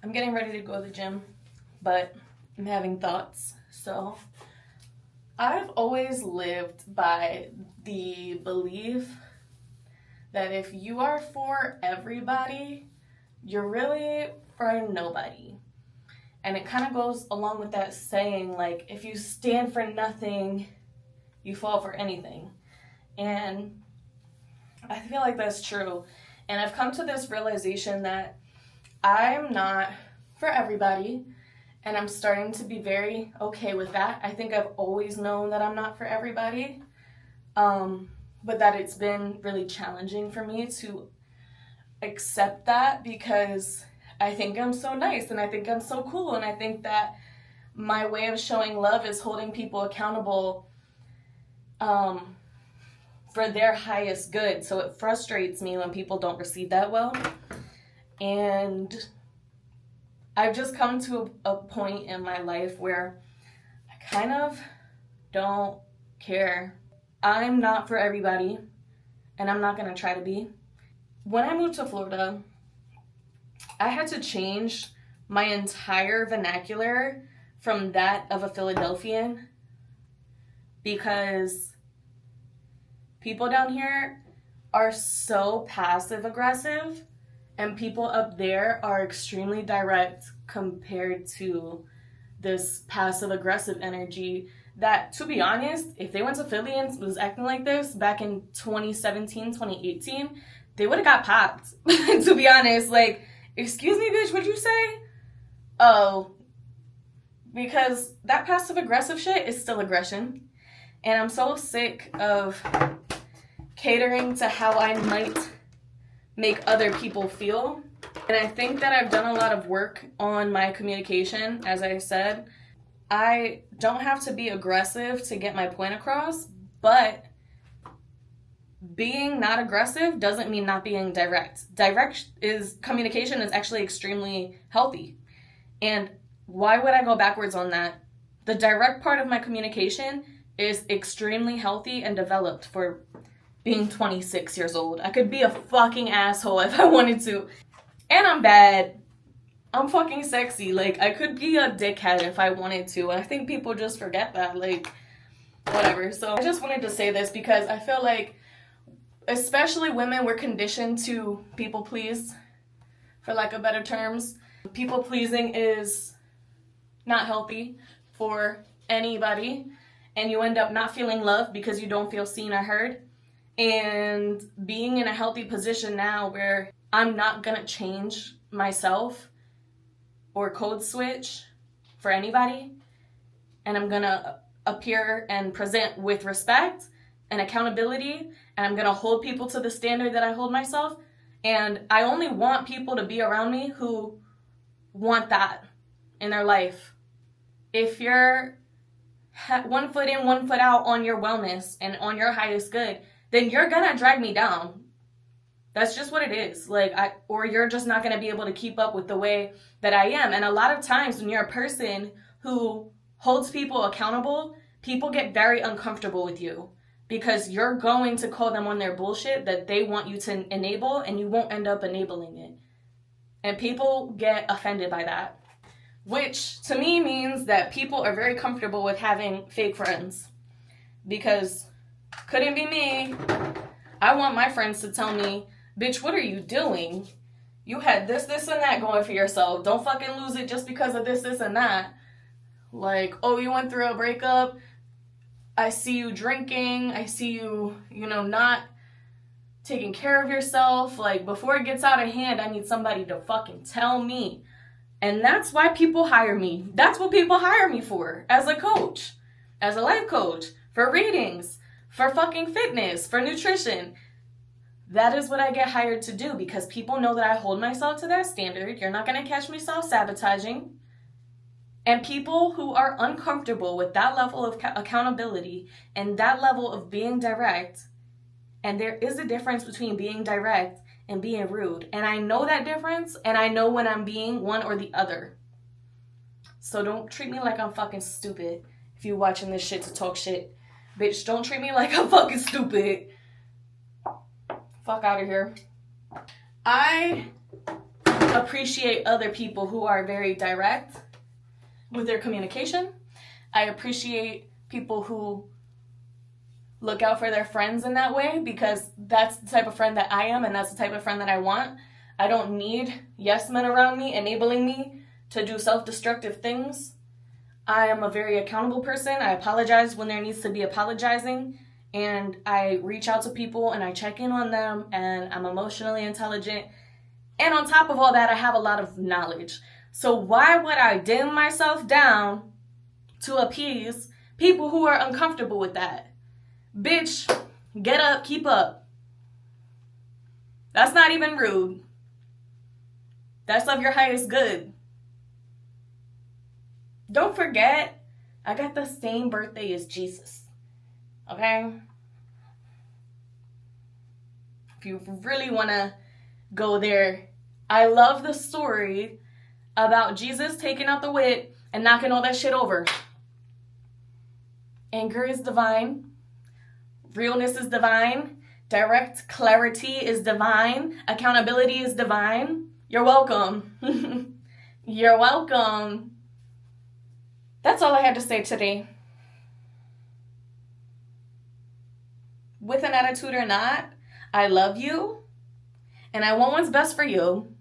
I'm getting ready to go to the gym, but I'm having thoughts. So I've always lived by the belief that if you are for everybody, you're really for nobody. And it kind of goes along with that saying, like, if you stand for nothing, you fall for anything. And I feel like that's true. And I've come to this realization that I'm not for everybody, and I'm starting to be very okay with that. I think I've always known that I'm not for everybody, but that it's been really challenging for me to accept that, because I think I'm so nice and I think I'm so cool, and I think that my way of showing love is holding people accountable for their highest good. So it frustrates me when people don't receive that well. And I've just come to a point in my life where I kind of don't care. I'm not for everybody, and I'm not going to try to be. When I moved to Florida, I had to change my entire vernacular from that of a Philadelphian, because people down here are so passive aggressive, and people up there are extremely direct compared to this passive aggressive energy that, to be honest, if they went to Philly and was acting like this back in 2017, 2018, they would have got popped. To be honest, like, excuse me, bitch, what'd you say? Oh, because that passive aggressive shit is still aggression. And I'm so sick of catering to how I might make other people feel. And I think that I've done a lot of work on my communication. As I said, I don't have to be aggressive to get my point across, but being not aggressive doesn't mean not being direct. Communication is actually extremely healthy. And why would I go backwards on that? The direct part of my communication is extremely healthy and developed for being 26 years old. I could be a fucking asshole if I wanted to. And I'm bad. I'm fucking sexy. Like, I could be a dickhead if I wanted to. And I think people just forget that. Like, whatever. So I just wanted to say this because I feel like, especially women, we're conditioned to people please, for lack of better terms. People pleasing is not healthy for anybody. And you end up not feeling loved because you don't feel seen or heard. And being in a healthy position now where I'm not gonna change myself or code switch for anybody, and I'm gonna appear and present with respect and accountability, and I'm gonna hold people to the standard that I hold myself, and I only want people to be around me who want that in their life. If you're 1 foot in, 1 foot out on your wellness and on your highest good, then you're gonna drag me down. That's just what it is. Or you're just not gonna be able to keep up with the way that I am. And a lot of times when you're a person who holds people accountable, people get very uncomfortable with you because you're going to call them on their bullshit that they want you to enable, and you won't end up enabling it. And people get offended by that, which to me means that people are very comfortable with having fake friends, because couldn't be me. I want my friends to tell me, bitch, what are you doing? You had this, and that going for yourself. Don't fucking lose it just because of this, and that. Like, oh, you went through a breakup. I see you drinking. I see you, not taking care of yourself. Like, before it gets out of hand, I need somebody to fucking tell me. And that's why people hire me. That's what people hire me for. As a coach. As a life coach. For readings. For fucking fitness. For nutrition. That is what I get hired to do, because people know that I hold myself to that standard. You're not going to catch me self-sabotaging. And people who are uncomfortable with that level of accountability and that level of being direct, and there is a difference between being direct and being rude. And I know that difference, and I know when I'm being one or the other. So don't treat me like I'm fucking stupid if you're watching this shit to talk shit. Bitch, don't treat me like I'm fucking stupid. Fuck out of here. I appreciate other people who are very direct with their communication. I appreciate people who look out for their friends in that way, because that's the type of friend that I am, and that's the type of friend that I want. I don't need yes men around me enabling me to do self-destructive things. I am a very accountable person. I apologize when there needs to be apologizing, and I reach out to people and I check in on them, and I'm emotionally intelligent. And on top of all that, I have a lot of knowledge. So why would I dim myself down to appease people who are uncomfortable with that? Bitch, get up, keep up. That's not even rude. That's of your highest good. Don't forget, I got the same birthday as Jesus. Okay? If you really want to go there, I love the story about Jesus taking out the whip and knocking all that shit over. Anger is divine. Realness is divine. Direct clarity is divine. Accountability is divine. You're welcome. You're welcome. That's all I had to say today. With an attitude or not, I love you, and I want what's best for you.